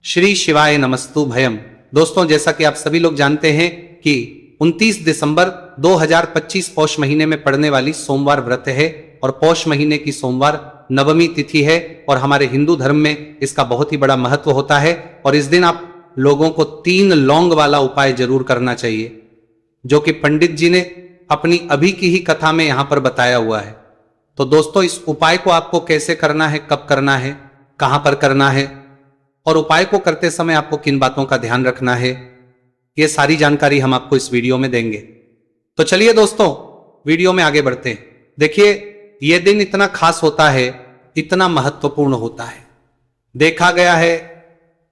श्री शिवाय नमस्तु भयम। दोस्तों, जैसा कि आप सभी लोग जानते हैं कि 29 दिसंबर 2025 पौष महीने में पड़ने वाली सोमवार व्रत है और पौष महीने की सोमवार नवमी तिथि है और हमारे हिंदू धर्म में इसका बहुत ही बड़ा महत्व होता है। और इस दिन आप लोगों को 3 लौंग वाला उपाय जरूर करना चाहिए, जो कि पंडित जी ने अपनी अभी की ही कथा में यहां पर बताया हुआ है। तो दोस्तों, इस उपाय को आपको कैसे करना है, कब करना है, कहां पर करना है और उपाय को करते समय आपको किन बातों का ध्यान रखना है, ये सारी जानकारी हम आपको इस वीडियो में देंगे। तो चलिए दोस्तों, वीडियो में आगे बढ़ते हैं। देखिए, यह दिन इतना खास होता है, इतना महत्वपूर्ण होता है। देखा गया है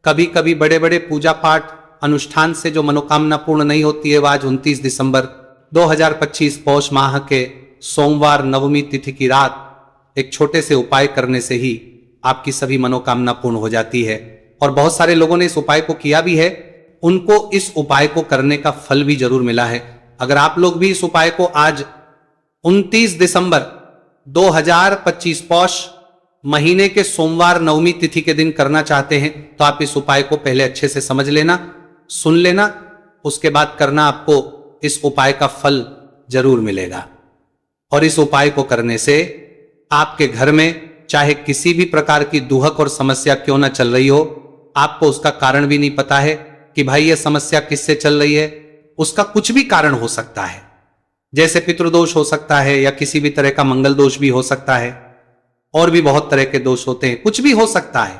कभी कभी बड़े बड़े पूजा पाठ अनुष्ठान से जो मनोकामना पूर्ण नहीं होती है, वह आज 29 दिसंबर 2025 पौष माह के सोमवार नवमी तिथि की रात एक छोटे से उपाय करने से ही आपकी सभी मनोकामना पूर्ण हो जाती है। और बहुत सारे लोगों ने इस उपाय को किया भी है, उनको इस उपाय को करने का फल भी जरूर मिला है। अगर आप लोग भी इस उपाय को आज 29 दिसंबर 2025 पौष महीने के सोमवार नवमी तिथि के दिन करना चाहते हैं, तो आप इस उपाय को पहले अच्छे से समझ लेना, सुन लेना, उसके बाद करना। आपको इस उपाय का फल जरूर मिलेगा। और इस उपाय को करने से आपके घर में चाहे किसी भी प्रकार की दुहक और समस्या क्यों ना चल रही हो, आपको उसका कारण भी नहीं पता है कि भाई ये समस्या किससे चल रही है, उसका कुछ भी कारण हो सकता है। जैसे पितृदोष हो सकता है या किसी भी तरह का मंगल दोष भी हो सकता है, और भी बहुत तरह के दोष होते हैं, कुछ भी हो सकता है।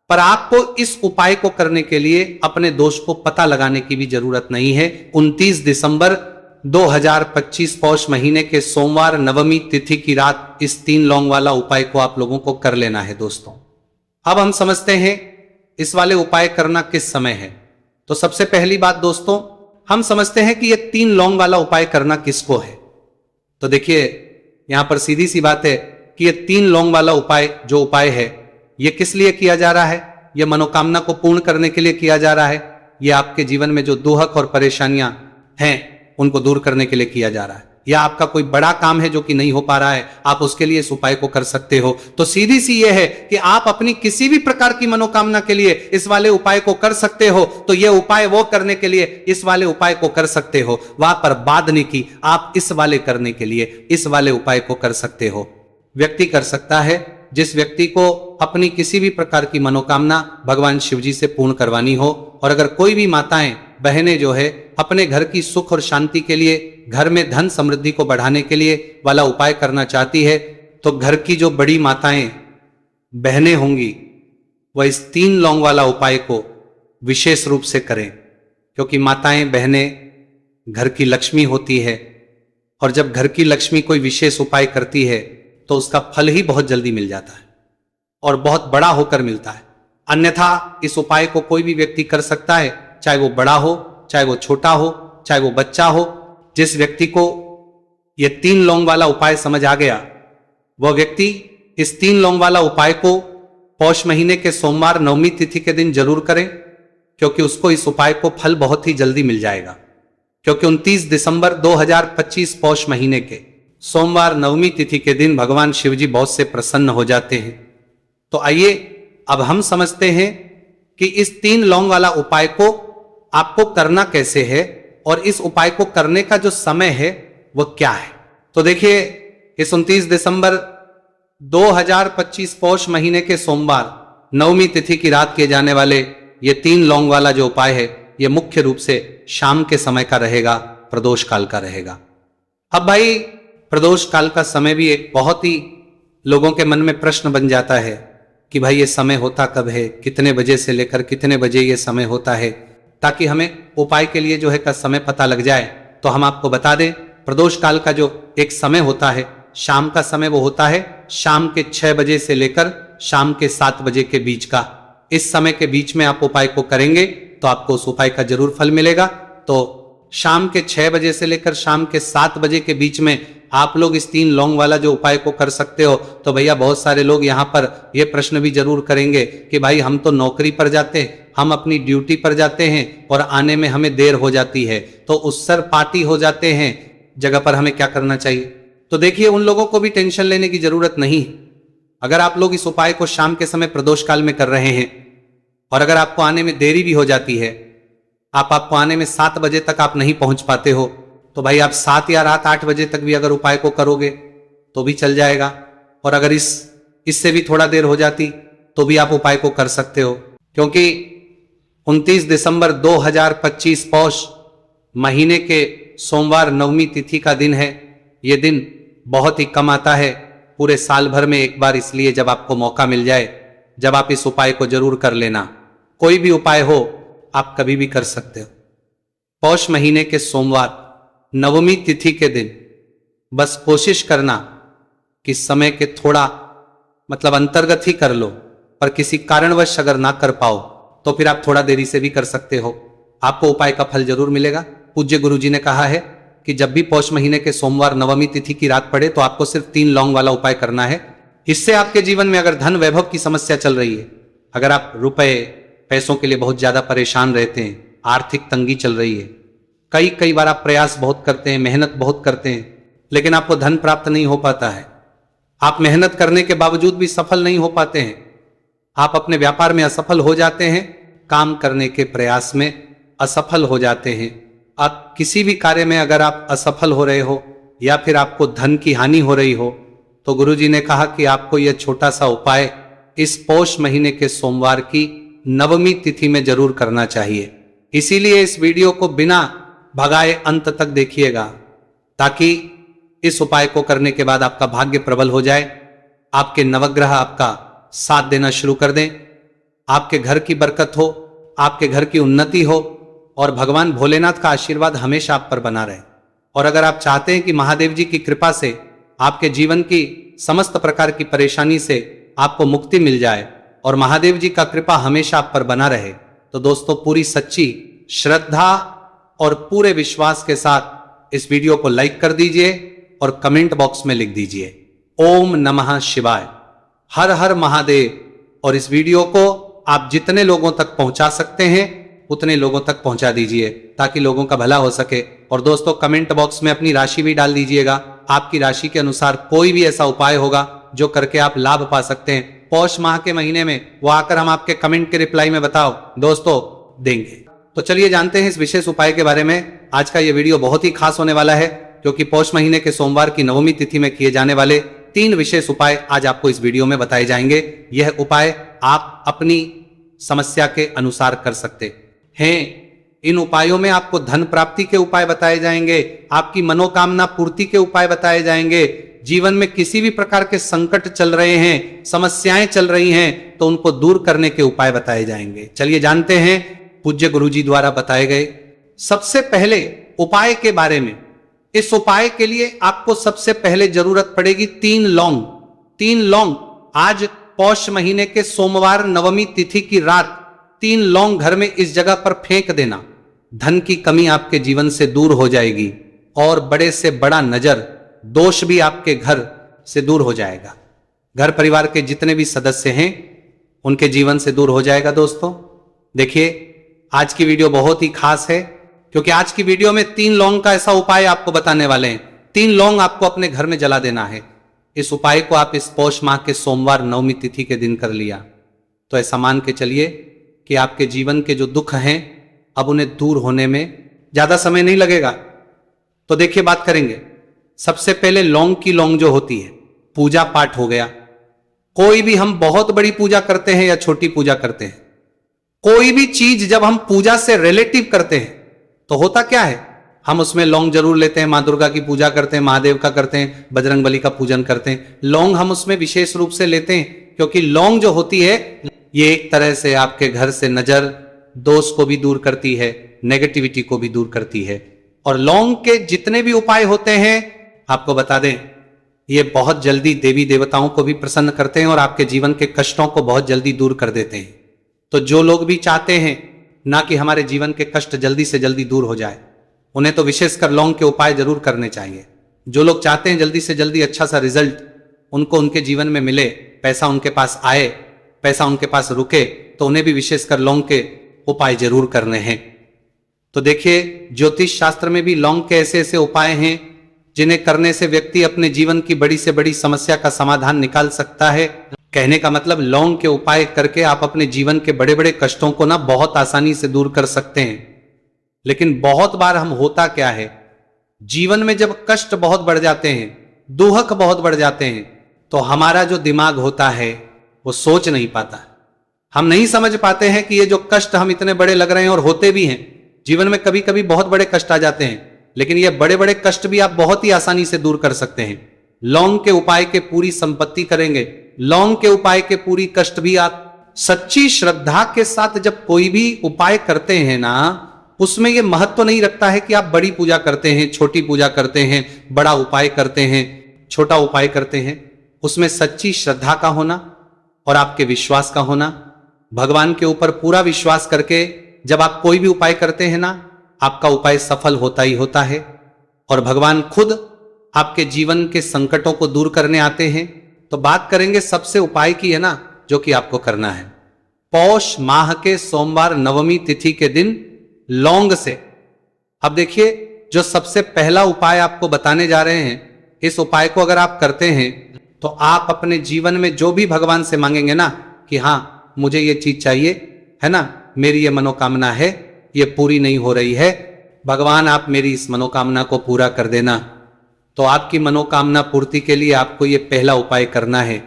पर आपको इस उपाय को करने के लिए अपने दोष को पता लगाने की भी जरूरत नहीं है। 29 दिसंबर 2025 पौष महीने के सोमवार नवमी तिथि की रात इस 3 लौंग वाला उपाय को आप लोगों को कर लेना है। दोस्तों, अब हम समझते हैं इस वाले उपाय करना किस समय है। तो सबसे पहली बात दोस्तों, हम समझते हैं कि ये 3 लौंग वाला उपाय करना किसको है। तो देखिए, यहां पर सीधी सी बात है कि ये 3 लौंग वाला उपाय जो उपाय है, ये किस लिए किया जा रहा है? ये मनोकामना को पूर्ण करने के लिए किया जा रहा है। ये आपके जीवन में जो दुहक और परेशानियां हैं उनको दूर करने के लिए किया जा रहा है। या आपका कोई बड़ा काम है जो कि नहीं हो पा रहा है, आप उसके लिए इस उपाय को कर सकते हो। तो सीधी सी ये है कि आप अपनी किसी भी प्रकार की मनोकामना के लिए इस वाले उपाय को कर सकते हो। तो ये उपाय वो करने के लिए इस वाले उपाय को कर सकते हो, वहां पर बात नहीं की। आप इस वाले करने के लिए इस वाले उपाय को कर सकते हो। व्यक्ति कर सकता है जिस व्यक्ति को अपनी किसी भी प्रकार की मनोकामना भगवान शिव जी से पूर्ण करवानी हो। और अगर कोई भी माताएं बहनें जो है अपने घर की सुख और शांति के लिए, घर में धन समृद्धि को बढ़ाने के लिए वाला उपाय करना चाहती है, तो घर की जो बड़ी माताएं बहनें होंगी वह इस 3 लौंग वाला उपाय को विशेष रूप से करें। क्योंकि माताएं बहनें घर की लक्ष्मी होती है, और जब घर की लक्ष्मी कोई विशेष उपाय करती है तो उसका फल ही बहुत जल्दी मिल जाता है और बहुत बड़ा होकर मिलता है। अन्यथा इस उपाय को कोई भी व्यक्ति कर सकता है, चाहे वो बड़ा हो, चाहे वो छोटा हो, चाहे वो बच्चा हो। जिस व्यक्ति को ये 3 लौंग वाला उपाय समझ आ गया, वह व्यक्ति इस 3 लौंग वाला उपाय को पौष महीने के सोमवार नवमी तिथि के दिन जरूर करें, क्योंकि उसको इस उपाय को फल बहुत ही जल्दी मिल जाएगा। क्योंकि 29 दिसंबर 2025 पौष महीने के सोमवार नवमी तिथि के दिन भगवान शिव जी बहुत से प्रसन्न हो जाते हैं। तो आइए अब हम समझते हैं कि इस 3 लौंग वाला उपाय को आपको करना कैसे है और इस उपाय को करने का जो समय है वह क्या है। तो देखिए, इस 29 दिसंबर 2025 पौष महीने के सोमवार नवमी तिथि की रात किए जाने वाले ये 3 लौंग वाला जो उपाय है, ये मुख्य रूप से शाम के समय का रहेगा, प्रदोष काल का रहेगा। अब भाई, प्रदोष काल का समय भी एक बहुत ही लोगों के मन में प्रश्न बन जाता है कि भाई ये समय होता कब है, कितने बजे से लेकर कितने बजे ये समय होता है, ताकि हमें उपाय के लिए जो है का समय पता लग जाए। तो हम आपको बता दें, प्रदोष काल का जो एक समय होता है, शाम का समय, वो होता है शाम के 6 बजे से लेकर शाम के 7 बजे के बीच का। इस समय के बीच में आप उपाय को करेंगे तो आपको उस उपाय का जरूर फल मिलेगा। तो शाम के 6 बजे से लेकर शाम के 7 बजे के बीच में आप लोग इस 3 लौंग वाला जो उपाय को कर सकते हो। तो भैया, बहुत सारे लोग यहाँ पर ये प्रश्न भी जरूर करेंगे कि भाई हम तो नौकरी पर जाते हैं, हम अपनी ड्यूटी पर जाते हैं और आने में हमें देर हो जाती है, तो उत्सर पार्टी हो जाते हैं जगह पर, हमें क्या करना चाहिए? तो देखिए, उन लोगों को भी टेंशन लेने की जरूरत नहीं। अगर आप लोग इस उपाय को शाम के समय प्रदोष काल में कर रहे हैं और अगर आपको आने में देरी भी हो जाती है, आपको आने में 7 बजे तक आप नहीं पहुंच पाते हो, तो भाई आप 7 या रात 8 बजे तक भी अगर उपाय को करोगे तो भी चल जाएगा। और अगर इससे भी थोड़ा देर हो जाती तो भी आप उपाय को कर सकते हो, क्योंकि 29 दिसंबर 2025 पौष महीने के सोमवार नवमी तिथि का दिन है। यह दिन बहुत ही कम आता है, पूरे साल भर में एक बार, इसलिए जब आपको मौका मिल जाए, जब आप इस उपाय को जरूर कर लेना। कोई भी उपाय हो आप कभी भी कर सकते हो। पौष महीने के सोमवार नवमी तिथि के दिन बस कोशिश करना कि समय के थोड़ा अंतर्गत ही कर लो, पर किसी कारणवश अगर ना कर पाओ तो फिर आप थोड़ा देरी से भी कर सकते हो, आपको उपाय का फल जरूर मिलेगा। पूज्य गुरुजी ने कहा है कि जब भी पौष महीने के सोमवार नवमी तिथि की रात पड़े तो आपको सिर्फ 3 लौंग वाला उपाय करना है। इससे आपके जीवन में अगर धन वैभव की समस्या चल रही है, अगर आप रुपए पैसों के लिए बहुत ज्यादा परेशान रहते हैं, आर्थिक तंगी चल रही है, कई बार आप प्रयास बहुत करते हैं, मेहनत बहुत करते हैं, लेकिन आपको धन प्राप्त नहीं हो पाता है, आप मेहनत करने के बावजूद भी सफल नहीं हो पाते हैं, आप अपने व्यापार में असफल हो जाते हैं, काम करने के प्रयास में असफल हो जाते हैं, आप किसी भी कार्य में अगर आप असफल हो रहे हो या फिर आपको धन की हानि हो रही हो, तो गुरुजी ने कहा कि आपको यह छोटा सा उपाय इस पौष महीने के सोमवार की नवमी तिथि में जरूर करना चाहिए। इसीलिए इस वीडियो को बिना भगाए अंत तक देखिएगा, ताकि इस उपाय को करने के बाद आपका भाग्य प्रबल हो जाए, आपके नवग्रह आपका साथ देना शुरू कर दें, आपके घर की बरकत हो, आपके घर की उन्नति हो और भगवान भोलेनाथ का आशीर्वाद हमेशा आप पर बना रहे। और अगर आप चाहते हैं कि महादेव जी की कृपा से आपके जीवन की समस्त प्रकार की परेशानी से आपको मुक्ति मिल जाए और महादेव जी का कृपा हमेशा आप पर बना रहे, तो दोस्तों पूरी सच्ची श्रद्धा और पूरे विश्वास के साथ इस वीडियो को लाइक कर दीजिए और कमेंट बॉक्स में लिख दीजिए ओम नमः शिवाय, हर हर महादेव। और इस वीडियो को आप जितने लोगों तक पहुंचा सकते हैं उतने लोगों तक पहुंचा दीजिए, ताकि लोगों का भला हो सके। और दोस्तों कमेंट बॉक्स में अपनी राशि भी डाल दीजिएगा, आपकी राशि के अनुसार कोई भी ऐसा उपाय होगा जो करके आप लाभ पा सकते हैं पौष माह के महीने में, वो आकर हम आपके कमेंट के रिप्लाई में बताओ दोस्तों देंगे। तो चलिए जानते हैं इस विशेष उपाय के बारे में। आज का यह वीडियो बहुत ही खास होने वाला है, क्योंकि पौष महीने के सोमवार की नवमी तिथि में किए जाने वाले 3 विशेष उपाय आज आपको इस वीडियो में बताए जाएंगे। यह उपाय आप अपनी समस्या के अनुसार कर सकते हैं। इन उपायों में आपको धन प्राप्ति के उपाय बताए जाएंगे, आपकी मनोकामना पूर्ति के उपाय बताए जाएंगे, जीवन में किसी भी प्रकार के संकट चल रहे हैं, समस्याएं चल रही हैं, तो उनको दूर करने के उपाय बताए जाएंगे। चलिए जानते हैं पूज्य गुरुजी द्वारा बताए गए सबसे पहले उपाय के बारे में। इस उपाय के लिए आपको सबसे पहले जरूरत पड़ेगी 3 लौंग। 3 लौंग आज पौष महीने के सोमवार नवमी तिथि की रात 3 लौंग घर में इस जगह पर फेंक देना। धन की कमी आपके जीवन से दूर हो जाएगी और बड़े से बड़ा नजर दोष भी आपके घर से दूर हो जाएगा। घर परिवार के जितने भी सदस्य हैं उनके जीवन से दूर हो जाएगा। दोस्तों देखिए आज की वीडियो बहुत ही खास है, क्योंकि आज की वीडियो में 3 लौंग का ऐसा उपाय आपको बताने वाले हैं। 3 लौंग आपको अपने घर में जला देना है। इस उपाय को आप इस पौष माह के सोमवार नवमी तिथि के दिन कर लिया तो ऐसा मान के चलिए कि आपके जीवन के जो दुख हैं अब उन्हें दूर होने में ज्यादा समय नहीं लगेगा। तो देखिए बात करेंगे। सबसे पहले लौंग की लौंग जो होती है, पूजा पाठ हो गया। कोई भी हम बहुत बड़ी पूजा करते हैं या छोटी पूजा करते हैं, कोई भी चीज जब हम पूजा से रिलेटिव करते हैं तो होता क्या है, हम उसमें लौंग जरूर लेते हैं। मां दुर्गा की पूजा करते हैं, महादेव का करते हैं, बजरंग बली का पूजन करते हैं। लौंग हम उसमें विशेष रूप से लेते हैं, क्योंकि लौंग जो होती है ये एक तरह से आपके घर से नजर दोष को भी दूर करती है, नेगेटिविटी को भी दूर करती है। और लौंग के जितने भी उपाय होते हैं आपको बता दें, ये बहुत जल्दी देवी देवताओं को भी प्रसन्न करते हैं और आपके जीवन के कष्टों को बहुत जल्दी दूर कर देते हैं। तो जो लोग भी चाहते हैं ना कि हमारे जीवन के कष्ट जल्दी से जल्दी दूर हो जाए, उन्हें तो विशेषकर लौंग के उपाय जरूर करने चाहिए। जो लोग चाहते हैं जल्दी से जल्दी अच्छा सा रिजल्ट उनको उनके जीवन में मिले, पैसा उनके पास आए, पैसा उनके पास रुके, तो उन्हें भी विशेषकर लौंग के उपाय जरूर करने हैं। तो देखिए ज्योतिष शास्त्र में भी लौंग के ऐसे ऐसे उपाय हैं जिन्हें करने से व्यक्ति अपने जीवन की बड़ी से बड़ी समस्या का समाधान निकाल सकता है। कहने का मतलब लौंग के उपाय करके आप अपने जीवन के बड़े बड़े कष्टों को ना बहुत आसानी से दूर कर सकते हैं। लेकिन बहुत बार हम होता क्या है, जीवन में जब कष्ट बहुत बढ़ जाते हैं, दुहक बहुत बढ़ जाते हैं, तो हमारा जो दिमाग होता है वो सोच नहीं पाता। हम नहीं समझ पाते हैं कि ये जो कष्ट हम इतने बड़े लग रहे हैं, और होते भी हैं जीवन में, कभी कभी बहुत बड़े कष्ट आ जाते हैं, लेकिन ये बड़े बड़े कष्ट भी आप बहुत ही आसानी से दूर कर सकते हैं। लौंग के उपाय के पूरी संपत्ति करेंगे, लौंग के उपाय के पूरी कष्ट भी आप सच्ची श्रद्धा के साथ जब कोई भी उपाय करते हैं ना, उसमें यह महत्व नहीं रखता है कि आप बड़ी पूजा करते हैं, छोटी पूजा करते हैं, बड़ा उपाय करते हैं, छोटा उपाय करते हैं। उसमें सच्ची श्रद्धा का होना और आपके विश्वास का होना, भगवान के ऊपर पूरा विश्वास करके जब आप कोई भी उपाय करते हैं ना, आपका उपाय सफल होता ही होता है, और भगवान खुद आपके जीवन के संकटों को दूर करने आते हैं। तो बात करेंगे सबसे उपाय की, है ना, जो कि आपको करना है। पौष माह के सोमवार नवमी तिथि के दिन लौंग से, अब देखिए जो सबसे पहला उपाय आपको बताने जा रहे हैं, इस उपाय को अगर आप करते हैं तो आप अपने जीवन में जो भी भगवान से मांगेंगे ना कि हाँ मुझे ये चीज चाहिए, है ना, मेरी ये मनोकामना है, ये पूरी नहीं हो रही है, भगवान आप मेरी इस मनोकामना को पूरा कर देना। तो आपकी मनोकामना पूर्ति के लिए आपको ये पहला उपाय करना है,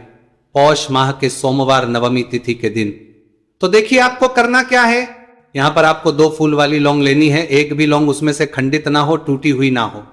पौष माह के सोमवार नवमी तिथि के दिन। तो देखिए आपको करना क्या है, यहां पर आपको 2 फूल वाली लौंग लेनी है, एक भी लौंग उसमें से खंडित ना हो, टूटी हुई ना हो।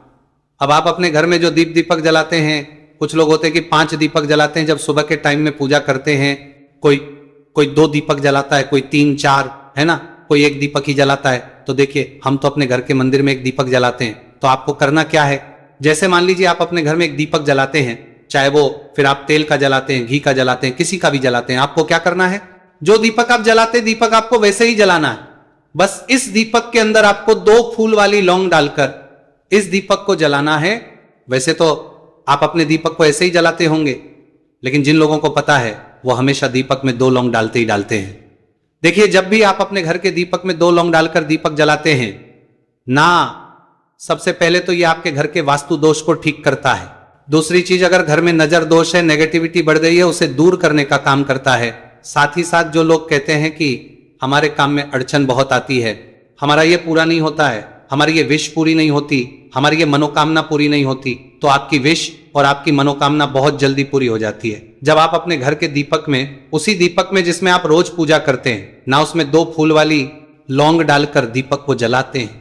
अब आप अपने घर में जो दीपक जलाते हैं, कुछ लोग होते हैं कि 5 दीपक जलाते हैं जब सुबह के टाइम में पूजा करते हैं, कोई 2 दीपक जलाता है, कोई 3-4, है ना, कोई 1 दीपक ही जलाता है। तो देखिए हम तो अपने घर के मंदिर में 1 दीपक जलाते हैं। तो आपको करना क्या है, जैसे मान लीजिए आप अपने घर में 1 दीपक जलाते हैं, चाहे वो फिर आप तेल का जलाते हैं, घी का जलाते हैं, किसी का भी जलाते हैं, आपको क्या करना है, जो दीपक आप जलाते हैं दीपक आपको वैसे ही जलाना है। बस इस दीपक के अंदर आपको 2 फूल वाली लौंग डालकर इस दीपक को जलाना है। वैसे तो आप अपने दीपक को ऐसे ही जलाते होंगे, लेकिन जिन लोगों को पता है वो हमेशा दीपक में 2 लौंग डालते ही डालते हैं। देखिए जब भी आप अपने घर के दीपक में 2 लौंग डालकर दीपक जलाते हैं ना, सबसे पहले तो ये आपके घर के वास्तु दोष को ठीक करता है। दूसरी चीज, अगर घर में नजर दोष है, नेगेटिविटी बढ़ गई है, उसे दूर करने का काम करता है। साथ ही साथ जो लोग कहते हैं कि हमारे काम में अड़चन बहुत आती है, हमारा ये पूरा नहीं होता है, हमारी ये विश पूरी नहीं होती, हमारी ये मनोकामना पूरी नहीं होती, तो आपकी विश और आपकी मनोकामना बहुत जल्दी पूरी हो जाती है जब आप अपने घर के दीपक में, उसी दीपक में जिसमें आप रोज पूजा करते हैं ना, उसमें 2 फूल वाली लौंग डालकर दीपक को जलाते हैं।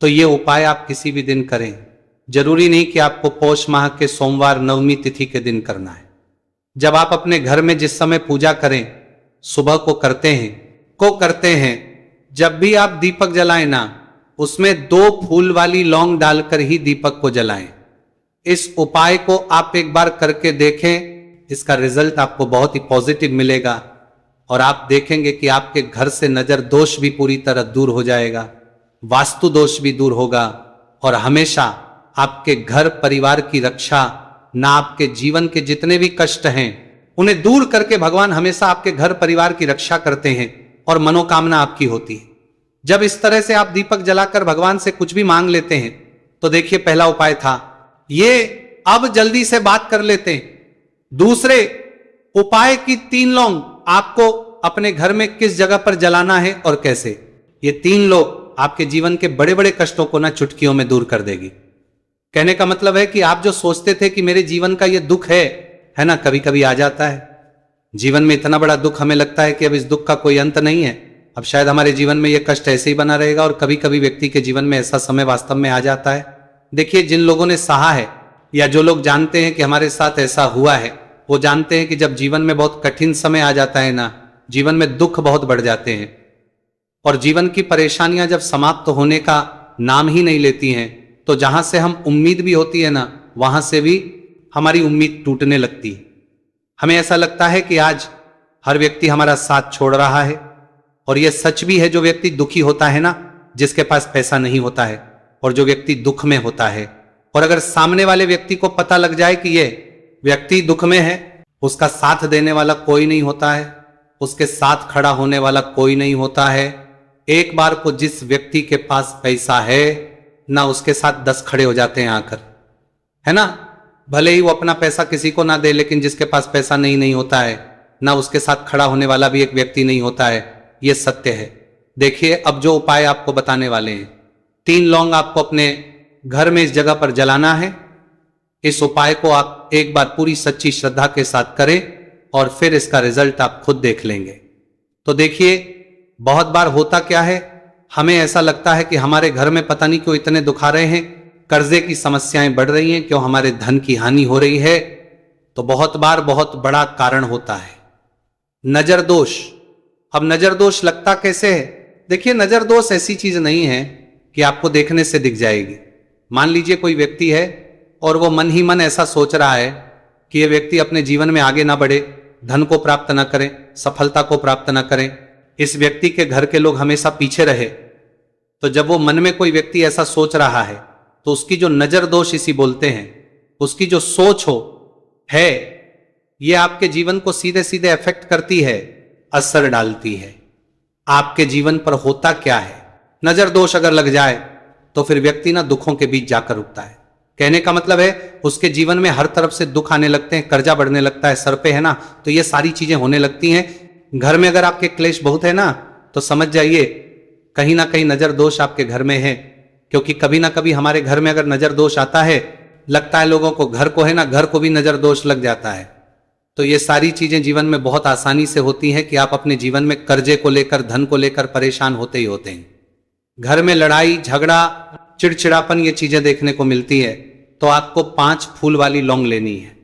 तो ये उपाय आप किसी भी दिन करें, जरूरी नहीं कि आपको पौष माह के सोमवार नवमी तिथि के दिन करना है। जब आप अपने घर में जिस समय पूजा करें, सुबह को करते हैं, जब भी आप दीपक जलाएं ना, उसमें 2 फूल वाली लौंग डालकर ही दीपक को जलाएं। इस उपाय को आप एक बार करके देखें, इसका रिजल्ट आपको बहुत ही पॉजिटिव मिलेगा, और आप देखेंगे कि आपके घर से नजर दोष भी पूरी तरह दूर हो जाएगा, वास्तु दोष भी दूर होगा, और हमेशा आपके घर परिवार की रक्षा, ना आपके जीवन के जितने भी कष्ट हैं उन्हें दूर करके भगवान हमेशा आपके घर परिवार की रक्षा करते हैं और मनोकामना आपकी होती है। जब इस तरह से आप दीपक जलाकर भगवान से कुछ भी मांग लेते हैं, तो देखिए पहला उपाय था ये, अब जल्दी से बात कर लेते हैं दूसरे उपाय की। 3 लौंग आपको अपने घर में किस जगह पर जलाना है और कैसे, ये 3 लौंग आपके जीवन के बड़े बड़े कष्टों को ना चुटकियों में दूर कर देगी। कहने का मतलब है कि आप जो सोचते थे कि मेरे जीवन का ये दुख है ना, कभी कभी आ जाता है जीवन में इतना बड़ा दुख, हमें लगता है कि अब इस दुख का कोई अंत नहीं है, अब शायद हमारे जीवन में ये कष्ट ऐसे ही बना रहेगा, और कभी कभी व्यक्ति के जीवन में ऐसा समय वास्तव में आ जाता है। देखिए जिन लोगों ने सहा है, या जो लोग जानते हैं कि हमारे साथ ऐसा हुआ है, वो जानते हैं कि जब जीवन में बहुत कठिन समय आ जाता है ना, जीवन में दुख बहुत बढ़ जाते हैं, और जीवन की परेशानियां जब समाप्त होने का नाम ही नहीं लेती हैं, तो जहां से हम उम्मीद भी होती है ना, वहां से भी हमारी उम्मीद टूटने लगती है। हमें ऐसा लगता है कि आज हर व्यक्ति हमारा साथ छोड़ रहा है, और यह सच भी है। जो व्यक्ति दुखी होता है ना, जिसके पास पैसा नहीं होता है, और जो व्यक्ति दुख में होता है, और अगर सामने वाले व्यक्ति को पता लग जाए कि ये व्यक्ति दुख में है, उसका साथ देने वाला कोई नहीं होता है, उसके साथ खड़ा होने वाला कोई नहीं होता है। एक बार को जिस व्यक्ति के पास पैसा है ना, उसके साथ 10 खड़े हो जाते हैं आकर, है ना, भले ही वो अपना पैसा किसी को ना दे, लेकिन जिसके पास पैसा नहीं होता है ना उसके साथ खड़ा होने वाला भी एक व्यक्ति नहीं होता है, यह सत्य है। देखिए अब जो उपाय आपको बताने वाले हैं, 3 लौंग आपको अपने घर में इस जगह पर जलाना है। इस उपाय को आप एक बार पूरी सच्ची श्रद्धा के साथ करें और फिर इसका रिजल्ट आप खुद देख लेंगे। तो देखिए बहुत बार होता क्या है, हमें ऐसा लगता है कि हमारे घर में पता नहीं क्यों इतने दुख आ रहे हैं, कर्जे की समस्याएं बढ़ रही हैं, क्यों हमारे धन की हानि हो रही है। तो बहुत बार बहुत बड़ा कारण होता है नजर दोष। अब नजर दोष लगता कैसे है? देखिए नजर दोष ऐसी चीज नहीं है कि आपको देखने से दिख जाएगी। मान लीजिए कोई व्यक्ति है और वो मन ही मन ऐसा सोच रहा है कि यह व्यक्ति अपने जीवन में आगे ना बढ़े, धन को प्राप्त ना करें, सफलता को प्राप्त ना करें, इस व्यक्ति के घर के लोग हमेशा पीछे रहे। तो जब वो मन में कोई व्यक्ति ऐसा सोच रहा है तो उसकी जो नजर दोष इसी बोलते हैं, उसकी जो सोच हो है, ये आपके जीवन को सीधे सीधे अफेक्ट करती है, असर डालती है। आपके जीवन पर होता क्या है, नजर दोष अगर लग जाए तो फिर व्यक्ति ना दुखों के बीच जाकर रुकता है। कहने का मतलब है उसके जीवन में हर तरफ से दुख आने लगते हैं, कर्जा बढ़ने लगता है, सर पे है ना, तो ये सारी चीजें होने लगती हैं। घर में अगर आपके क्लेश बहुत है ना, तो समझ जाइए कहीं ना कहीं नजर दोष आपके घर में है। क्योंकि कभी ना कभी हमारे घर में अगर नजर दोष आता है, लगता है लोगों को घर को है ना, घर को भी नजर दोष लग जाता है। तो ये सारी चीजें जीवन में बहुत आसानी से होती हैं कि आप अपने जीवन में कर्जे को लेकर, धन को लेकर परेशान होते ही होते हैं। घर में लड़ाई झगड़ा, चिड़चिड़ापन, ये चीजें देखने को मिलती है। तो आपको 5 फूल वाली लौंग लेनी है।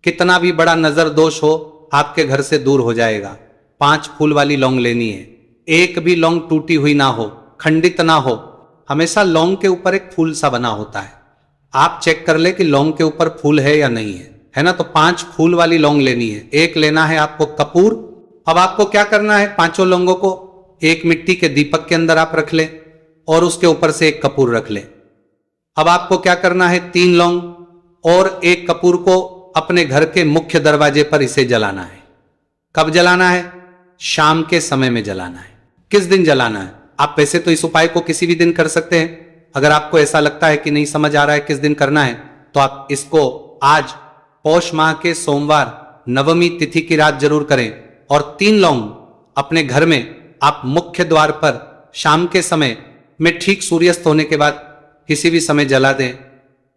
कितना भी बड़ा नजर दोष हो आपके घर से दूर हो जाएगा। 5 फूल वाली लौंग लेनी है। एक भी लौंग टूटी हुई ना हो, खंडित ना हो, हमेशा लौंग के ऊपर एक फूल सा बना होता है। आप चेक कर ले कि लौंग के ऊपर फूल है या नहीं है ना। तो 5 फूल वाली लौंग लेनी है। एक लेना है आपको कपूर। अब आपको क्या करना है, 5 लौंगों को एक मिट्टी के दीपक के अंदर आप रख लें और उसके ऊपर से एक कपूर रख लें। अब आपको क्या करना है, 3 लौंग और एक कपूर को अपने घर के मुख्य दरवाजे पर इसे जलाना है। कब जलाना है? शाम के समय में जलाना है। किस दिन जलाना है? आप वैसे तो इस उपाय को किसी भी दिन कर सकते हैं। अगर आपको ऐसा लगता है कि नहीं समझ आ रहा है किस दिन करना है, तो आप इसको आज पौष माह के सोमवार नवमी तिथि की रात जरूर करें। और 3 लौंग अपने घर में आप मुख्य द्वार पर शाम के समय में ठीक सूर्यास्त होने के बाद किसी भी समय जला दें।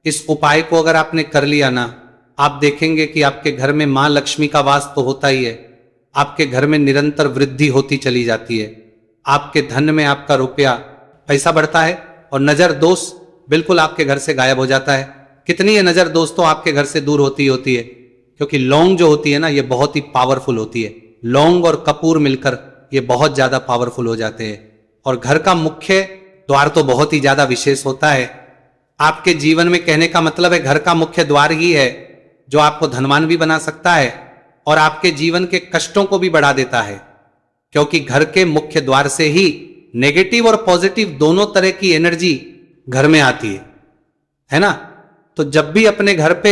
इस उपाय को अगर आपने कर लिया ना, आप देखेंगे कि आपके घर में मां लक्ष्मी का वास तो होता ही है, आपके घर में निरंतर वृद्धि होती चली जाती है। आपके धन में आपका रुपया पैसा बढ़ता है और नजर दोष बिल्कुल आपके घर से गायब हो जाता है। कितनी ये नजर दोष तो आपके घर से दूर होती है, क्योंकि लौंग जो होती है ना, ये बहुत ही पावरफुल होती है। लौंग और कपूर मिलकर ये बहुत ज्यादा पावरफुल हो जाते हैं। और घर का मुख्य द्वार तो बहुत ही ज्यादा विशेष होता है। आपके जीवन में, कहने का मतलब है घर का मुख्य द्वार ही है जो आपको धनवान भी बना सकता है और आपके जीवन के कष्टों को भी बढ़ा देता है। क्योंकि घर के मुख्य द्वार से ही नेगेटिव और पॉजिटिव दोनों तरह की एनर्जी घर में आती है ना। तो जब भी अपने घर पे,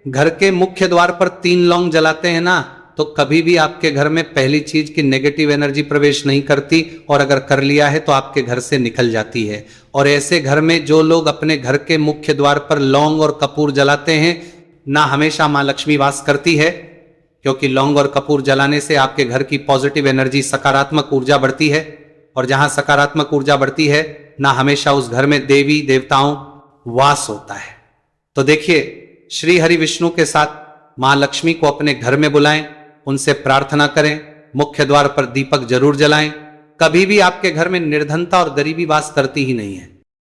घर के मुख्य द्वार पर 3 लौंग जलाते हैं ना, तो कभी भी आपके घर में पहली चीज की नेगेटिव एनर्जी प्रवेश नहीं करती, और अगर कर लिया है तो आपके घर से निकल जाती है। और ऐसे घर में जो लोग अपने घर के मुख्य द्वार पर लौंग और कपूर जलाते हैं ना, हमेशा मां लक्ष्मी वास करती है। क्योंकि लौंग और कपूर जलाने से आपके घर की पॉजिटिव एनर्जी, सकारात्मक ऊर्जा बढ़ती है, और जहां सकारात्मक ऊर्जा बढ़ती है ना, हमेशा उस घर में देवी देवताओं वास होता है। तो देखिए, श्री हरि विष्णु के साथ मां लक्ष्मी को अपने घर में बुलाएं, उनसे प्रार्थना करें, मुख्य द्वार पर दीपक जरूर जलाएं। कभी भी आपके घर में निर्धनता और गरीबी वास करती ही नहीं है।